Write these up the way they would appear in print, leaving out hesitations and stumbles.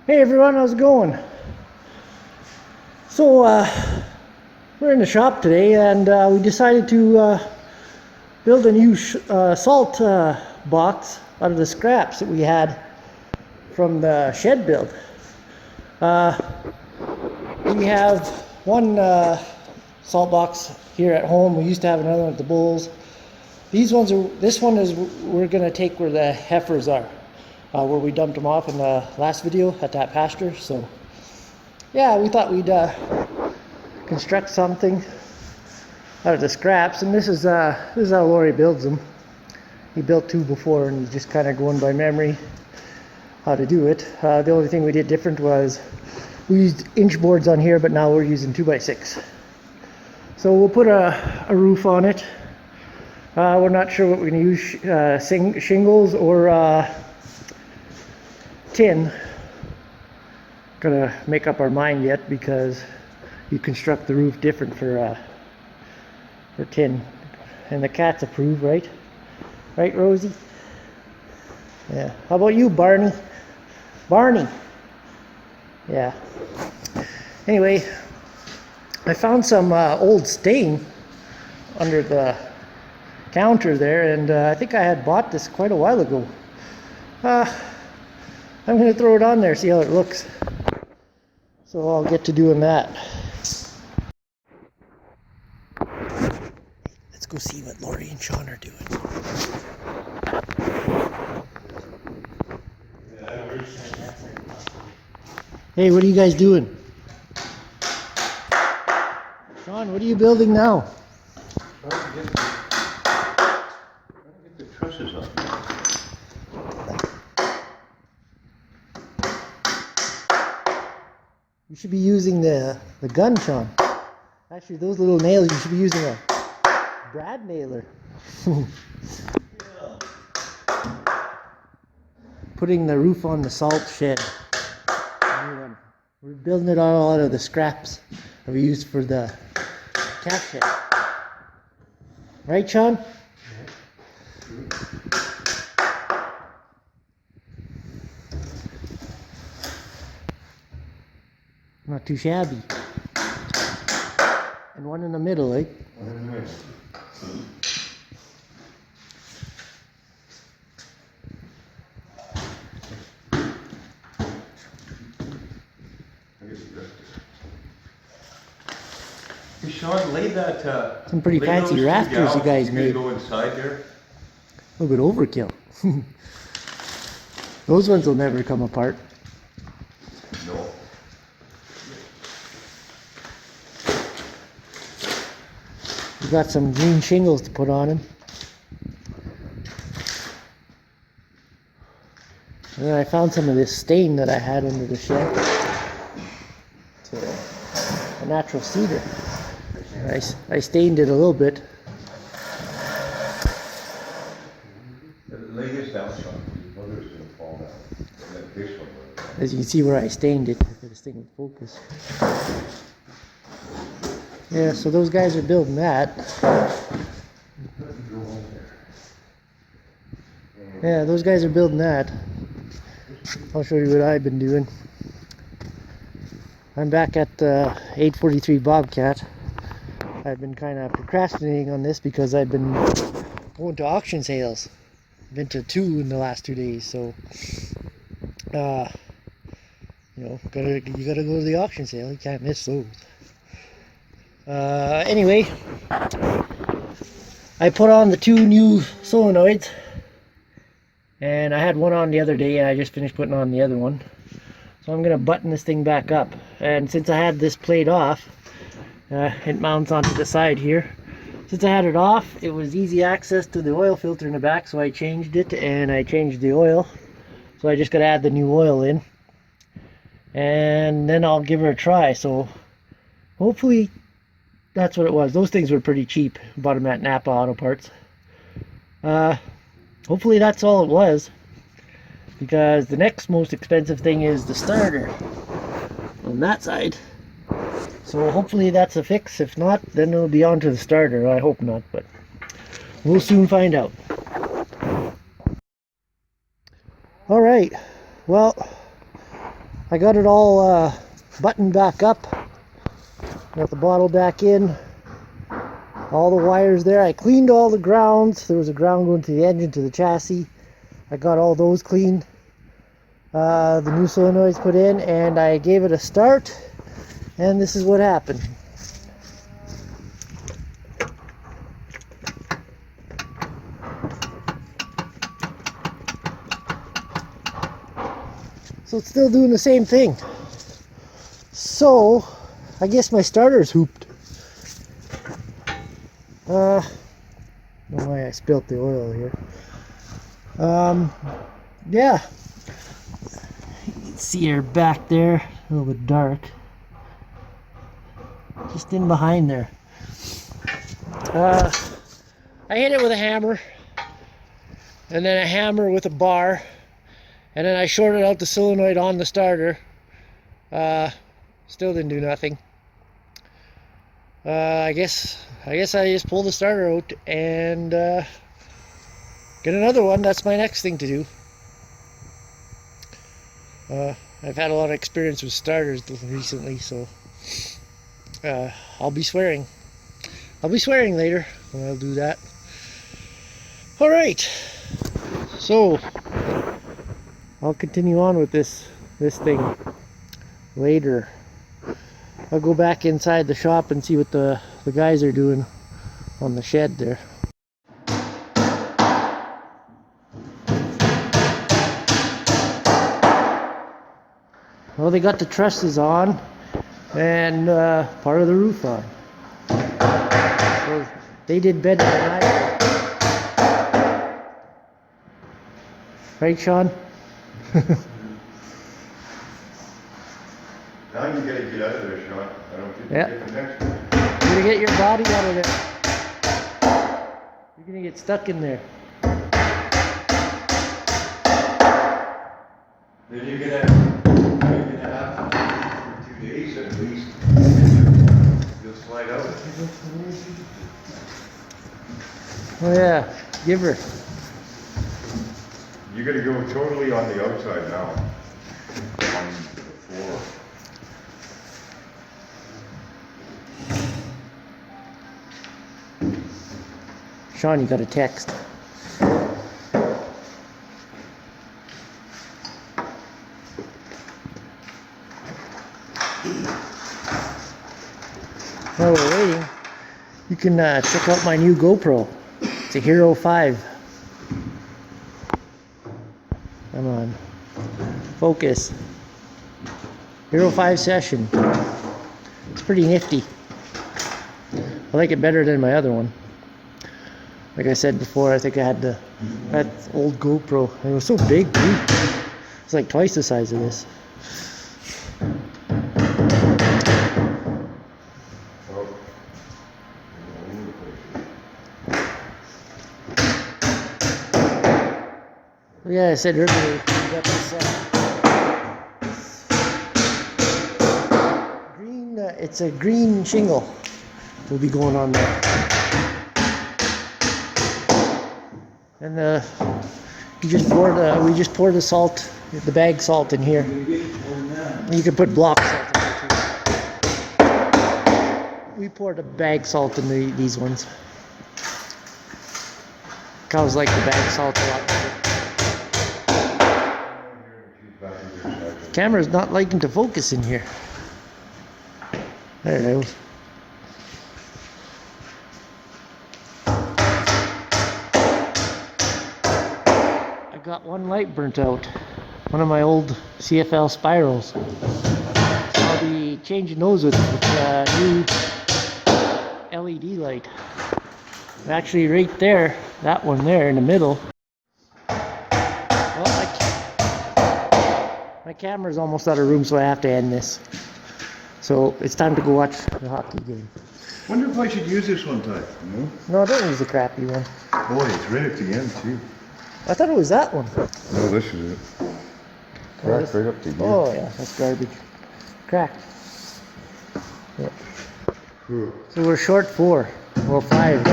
Hey everyone, how's it going? So we're in the shop today, and we decided to build a new salt box out of the scraps that we had from the shed build. We have one salt box here at home. We used to have another one at the bulls. This one is we're going to take where the heifers are, where we dumped them off in the last video at that pasture. So yeah, we thought we'd construct something out of the scraps, and this is how Laurie builds them. He built two before, and he's just kind of going by memory how to do it. The only thing we did different was we used inch boards on here, but now we're using 2x6. So we'll put a roof on it. We're not sure what we're going to use, shingles or tin. Gonna make up our mind yet, because you construct the roof different for tin. And the cats approve, right? Right, Rosie? Yeah. How about you, Barney? Barney? Yeah. Anyway, I found some old stain under the counter there, and I think I had bought this quite a while ago. I'm going to throw it on there, see how it looks. So I'll get to doing that. Let's go see what Laurie and Sean are doing. Hey, what are you guys doing? Sean, what are you building now? Trying to get the trusses up. You should be using the gun, Sean. Actually, those little nails, you should be using a brad nailer. Putting the roof on the salt shed. We're building it all out of the scraps that we used for the calf shed. Right, Sean? Not too shabby. And one in the middle, eh? One in the middle. Hey Sean, lay that. Some pretty fancy rafters you guys made. Go inside there. A little bit overkill. Those ones will never come apart. No. We got some green shingles to put on them. And then I found some of this stain that I had under the shed. It's a natural cedar. I stained it a little bit. Lay this down, Sean. Your mother's gonna fall down. And then this one. As you can see where I stained it, if this thing would focus. Yeah, so those guys are building that. Yeah, those guys are building that. I'll show you what I've been doing. I'm back at the 843 Bobcat. I've been kind of procrastinating on this because I've been going to auction sales. Been to 2 in the last 2 days, so you know, you gotta go to the auction sale. You can't miss those. Anyway, I put on the 2 new solenoids, and I had one on the other day, and I just finished putting on the other one. So I'm gonna button this thing back up, and since I had this plate off, it mounts onto the side here. Since I had it off, it was easy access to the oil filter in the back, so I changed it, and I changed the oil. So I just gotta add the new oil in, and then I'll give her a try. So hopefully that's what it was. Those things were pretty cheap. Bought them at Napa Auto Parts. Hopefully that's all it was, because the next most expensive thing is the starter on that side. So hopefully that's a fix. If not, then it'll be on to the starter. I hope not, but we'll soon find out. Alright, well, I got it all buttoned back up. Got the bottle back in. All the wires there. I cleaned all the grounds. There was a ground going to the engine, to the chassis. I got all those clean. The new solenoids put in, and I gave it a start. And this is what happened. So it's still doing the same thing. So I guess my starter's hooped. I don't know why I spilt the oil here. Yeah. You can see her back there, a little bit dark. Just in behind there. I hit it with a hammer, and then a hammer with a bar, and then I shorted out the solenoid on the starter. Still didn't do nothing. I guess I just pull the starter out and get another one. That's my next thing to do. I've had a lot of experience with starters recently, so I'll be swearing. I'll be swearing later when I'll do that. All right, so I'll continue on with this thing later. I'll go back inside the shop and see what the guys are doing on the shed there. Well, they got the trusses on and part of the roof on. So they did better than I did. Right, Sean? Now you gotta get out of there, Sean. I don't think Yeah. you get the next one. You're gonna get your body out of there. You're gonna get stuck in there. Then you're gonna have for 2 days at least. You'll slide out. Oh yeah, give her. You're gonna go totally on the outside now. On the floor. Sean, you got a text. While we're waiting, you can check out my new GoPro. It's a Hero 5. Come on. Focus. Hero 5 session. It's pretty nifty. I like it better than my other one. Like I said before, I think I had that old GoPro. It was so big, too. It's like twice the size of this. Yeah, I said earlier, we got this green, it's a green shingle will be going on there. And we just pour the salt, the bag salt in here. You can put block salt in there too. We poured a bag salt in these ones. Cows like the bag salt a lot better. Camera's not liking to focus in here. There it goes. I got one light burnt out. One of my old CFL spirals. I'll be changing those with a new LED light. Actually right there, that one there in the middle. Well, my camera's almost out of room, so I have to end this. So it's time to go watch the hockey game. Wonder if I should use this one time. No? No, don't use the crappy one. Boy, it's right at the end too. I thought it was that one. No, this is it. Cracked right up to here. Oh yeah, that's garbage. Cracked. Yeah. So we're short 4. Well, 5.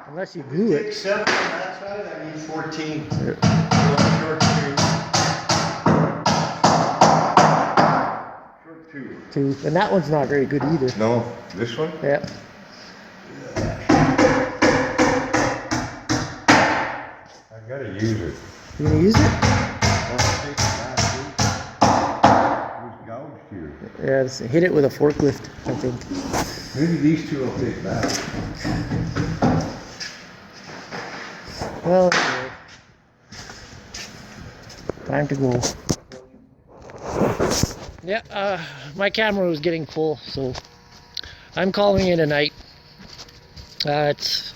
Unless you glue it. Take 7 on that side, I need 14. Yeah. Short two. Short two. Two. And that one's not very good either. No, this one? Yeah. I gotta use it. You gonna use it? Well, I'll take it last week. It was gouged here. Yeah, just hit it with a forklift, I think. Maybe these two I'll take back. Well, anyway. Time to go. Yeah, my camera was getting full, so I'm calling it a night. It's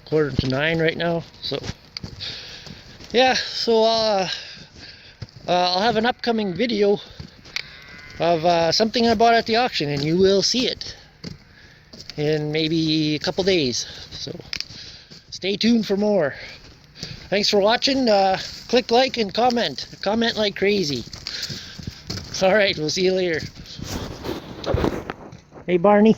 8:45 right now, so yeah. So I'll have an upcoming video of something I bought at the auction, and you will see it in maybe a couple days. So stay tuned for more. Thanks for watching. Click like and comment. Comment like crazy. All right, we'll see you later. Hey, Barney.